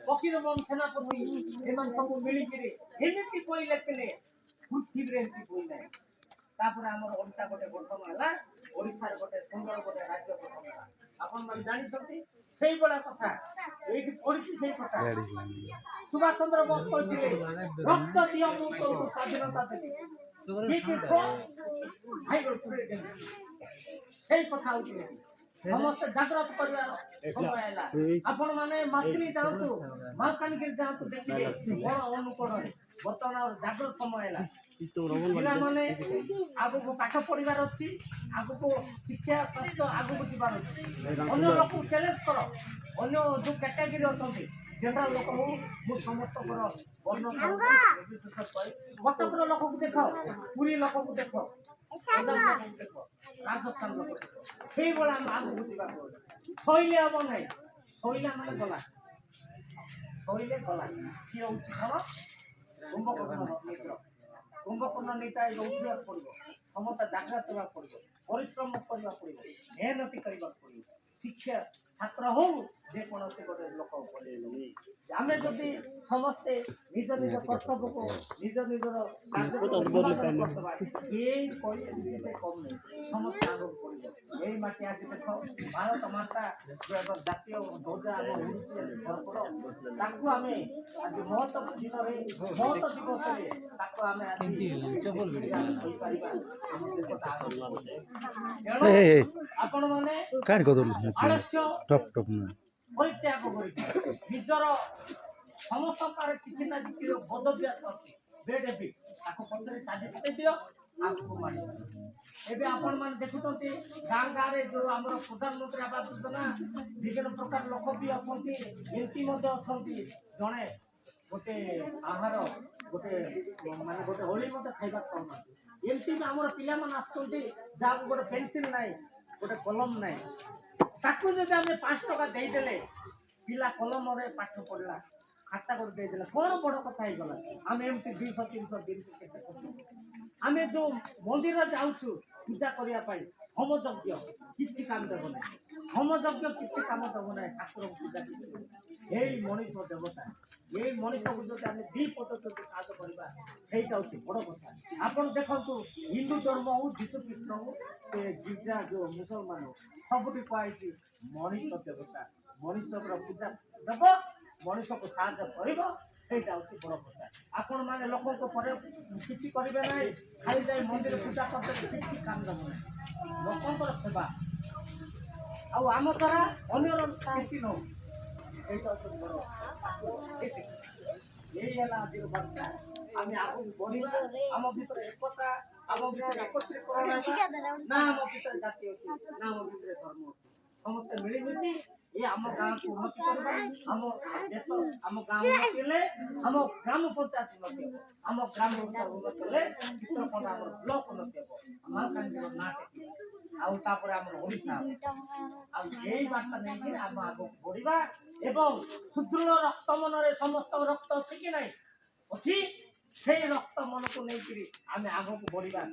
ଫକୀରମୋହନ ସେନାପତି ଏମାନେ ସବୁ ମିଳିକିରି ଏମିତି ବହି ଲେଖିଲେ ପୃଥିବୀରେ ଏମିତି ବହି ନାହିଁ। ତାପରେ ଆମର ଓଡ଼ିଶା ଗୋଟେ ଗଠନ ହେଲା, ଓଡ଼ିଶାର ଗୋଟେ ସୁନ୍ଦର ଗୋଟେ ରାଜ୍ୟ ଗଠନ ହେଲା। ଆପଣମାନେ ଜାଣିଛନ୍ତି ସେଇଭଳିଆ କଥା ଏଇଠି ପଢିଛି। ସେଇ କଥା ସୁଭାଷ ଚନ୍ଦ୍ର ବୋଷ କହିଥିଲେ, ରକ୍ତ ଦିଅ ମୁଁ ତମକୁ ସ୍ୱାଧୀନତା ଦେବି। ସେଇ କଥା ହଉଛି ସମସ୍ତେ ଜାଗ୍ରତ କରିବାର ସମୟ ହେଲା। ଆପଣ ମାନେ ମାଲକାନଗିରି ଯାଆନ୍ତୁ, ମାଲକାନଗିରି ଯାଆନ୍ତୁ, ଦେଖିବେ ବଡ ଅନୁକୋଣରେ ବର୍ତ୍ତମାନ ଜାଗ୍ରତ ସମୟ ହେଲା। ପିଲାମାନେ ଆଗକୁ ପାଠ ପଢିବାର ଅଛି, ଆଗକୁ ଶିକ୍ଷା ସ୍ୱାସ୍ଥ୍ୟ ଆଗକୁ ଯିବାର ଅଛି। ଅନ୍ୟ ଲୋକକୁ ଚ୍ୟାଲେଞ୍ଜ କର, ଅନ୍ୟ ଯୋଉ କ୍ୟାଟାଗୋରୀ ଅଛନ୍ତି ଜେନେରାଲ ଲୋକ ହଉ, ମୁଁ ସମସ୍ତଙ୍କର ବର୍ଣ୍ଣ କଟକର ଲୋକକୁ ଦେଖ, ପୁରୀ ଲୋକକୁ ଦେଖ, ରାଜସ୍ଥାନ ଲୋକ ସେଇଭଳିଆ ଆମେ ଆଗକୁ ଯିବାକୁ ଶୈଳୀ ହବ ନାହିଁ। ଶୈଳା ମାନେ ଗଲା, ଶୈଳୀ ଗଲା। ସିଏ ହଉଛି କଣ? କୁମ୍ଭକର୍ଣ୍ଣ ମିତ୍ର। କୁମ୍ଭକର୍ଣ୍ଣ ନେତା ଉଠିବାକୁ ପଡିବ, ସମସ୍ତେ ଜାଗ୍ରତ ହେବାକୁ ପଡିବ, ପରିଶ୍ରମ କରିବାକୁ ପଡିବ, ମେହନତି କରିବାକୁ ପଡିବ। ଶିକ୍ଷା ଛାତ୍ର ହଉ ଯେକୌଣସି ଗୋଟେ ଲୋକ ପଡିବ। ଆମେ ଯଦି ସମସ୍ତେ ନିଜ ନିଜ କର୍ତ୍ତବ୍ୟକୁ ନିଜ ନିଜର ଏଇ କହିଲେ ସେ କମ ନାହିଁ, ସମସ୍ତେ ଆଗକୁ ପଡିବ। ଏଇ ମାଟି ଆଜି ଦେଖ ଭାରତ ମାତା ଜାତୀୟ ଧ୍ୱଜା ଆମ ତାକୁ ଆମେ ଆଜି ମହତ୍ଵ ଦିନରେ ମହତ୍ଵ ଦିବସରେ ତାକୁ ଆମେ ଆପଣ ମାନେ ଆଳସ୍ୟ ପରିତ୍ୟାଗ କରି ନିଜର ସମସ୍ତଙ୍କର କିଛି ନା କିଛି ବଦଭ୍ୟାସ ଅଛି, ତାକୁ ପଛରେ ଚାଲି ପକେଇ ଦିଅ, ଆଗକୁ ମାଡ଼ି। ଏବେ ଆପଣ ମାନେ ଦେଖୁଛନ୍ତି ଗାଁ ଗାଁରେ ଯୋଉ ଆମର ପ୍ରଧାନମନ୍ତ୍ରୀ ଆବାସ ଯୋଜନା, ବିଭିନ୍ନ ପ୍ରକାର ଲୋକ ବି ଅଛନ୍ତି, ଏମପି ମଧ୍ୟ ଅଛନ୍ତି। ଜଣେ ଗୋଟେ ଆହାର ଗୋଟେ ମାନେ ଗୋଟେ ହୋଳି ମଧ୍ୟ ଖାଇବାକୁ ପାଉନାହାନ୍ତି। ଏମତି ବି ଆମର ପିଲାମାନେ ଆସୁଛନ୍ତି ଯାହାକୁ ଗୋଟେ ପେନସିଲ ନାହିଁ, ଗୋଟେ କଲମ ନାହିଁ, ତାକୁ ଯଦି ଆମେ 5 ଟଙ୍କା ଦେଇଦେଲେ ପିଲା କଲମରେ ପାଠ ପଢିଲା, ଖାତା କରି ଦେଇଦେଲେ କଣ ବଡ କଥା ହେଇଗଲା। ଆମେ ଏମିତି 200 300 ଦିନକୁ କେତେ ଖର୍ଚ୍ଚ। ଆମେ ଯୋଉ ମନ୍ଦିର ଯାଉଛୁ ପୂଜା କରିବା ପାଇଁ, ହୋମ ଯଜ୍ଞ କିଛି କାମ ଦେବ ନାହିଁ, ହୋମ ଯଜ୍ଞ କିଛି କାମ ଦେବ ନାହିଁ। ଠାକୁରଙ୍କୁ ପୂଜା ଏଇ ମଣିଷ ଦେବତା, ଏଇ ମଣିଷକୁ ଯଦି ଆମେ 2 ପଦ ଯଦି ସାହାଯ୍ୟ କରିବା, ସେଇଟା ହଉଛି ବଡ କଥା। ଆପଣ ଦେଖନ୍ତୁ ହିନ୍ଦୁ ଧର୍ମ ହଉ, ଯୀଶୁ ଖ୍ରୀଷ୍ଟ ହଉ, ସେ ଗିର୍ଜା ଯୋଉ ମୁସଲମାନ ହଉ, ସବୁଠି କୁହାଯାଇଛି ମଣିଷ ଦେବତା, ମଣିଷର ପୂଜା ଦେବ, ମଣିଷକୁ ସାହାଯ୍ୟ କରିବ, ସେଇଟା ହଉଛି ବଡ କଥା। ଆପଣ ମାନେ ଲୋକଙ୍କ ପରେ କିଛି କରିବେ ନାହିଁ, ଖାଲି ଯାଇ ମନ୍ଦିର ପୂଜା କରିଦେବେ, କିଛି କାମ ଦେବ ନାହିଁ। ଲୋକଙ୍କର ସେବା ଆଉ ଆମ ଦ୍ୱାରା ଅନ୍ୟର କ୍ଷତି ନ ହଉ, ସେଇଟା ହଉଛି ବଡ। ଏଇ ହେଲା ଆଜିର ବାର୍ତ୍ତା। ଆମେ ଆଗକୁ ବଢିବା, ଆମ ଭିତରେ ଏକତା, ଆମ ଭିତରେ ଏକତ୍ରୀକରଣ ନା ଆମ ଭିତରେ ଜାତି ଅଛି, ନା ଆମ ଭିତରେ ଧର୍ମ ଅଛି। ସମସ୍ତେ ମିଳିମିଶି ଏ ଆମ ଗାଁକୁ ଉନ୍ନତି କରିବା। ଆମ ଦେଶ, ଆମ ଗାଁ ଉନ୍ନତି ହେଲେ ଆମ ଗ୍ରାମ ପଞ୍ଚାୟତ ଉନ୍ନତି ହେବ, ଆମ ଗ୍ରାମ ପଞ୍ଚାୟତ ଉନ୍ନତି ହେଲେ ଚିତ୍ରକୋଣ୍ଡା ଆମର ବ୍ଲକ ଉନ୍ନତି ହେବ, ମାଲକାନଗିରିର ନାଁ ଟେକିବ, ଆଉ ତାପରେ ଆମର ଓଡ଼ିଶା। ଆଉ ଏଇ ବାର୍ତ୍ତା ନେଇକି ଆମ ଆଗକୁ ବଢିବା ଏବଂ ସୁଦୃଢ ରକ୍ତ ମନରେ ସମସ୍ତ ରକ୍ତ ଅଛି କି ନାହିଁ ଅଛି, ସେଇ ରକ୍ତ ମନକୁ ନେଇକିରି ଆମେ ଆଗକୁ ବଢିବା।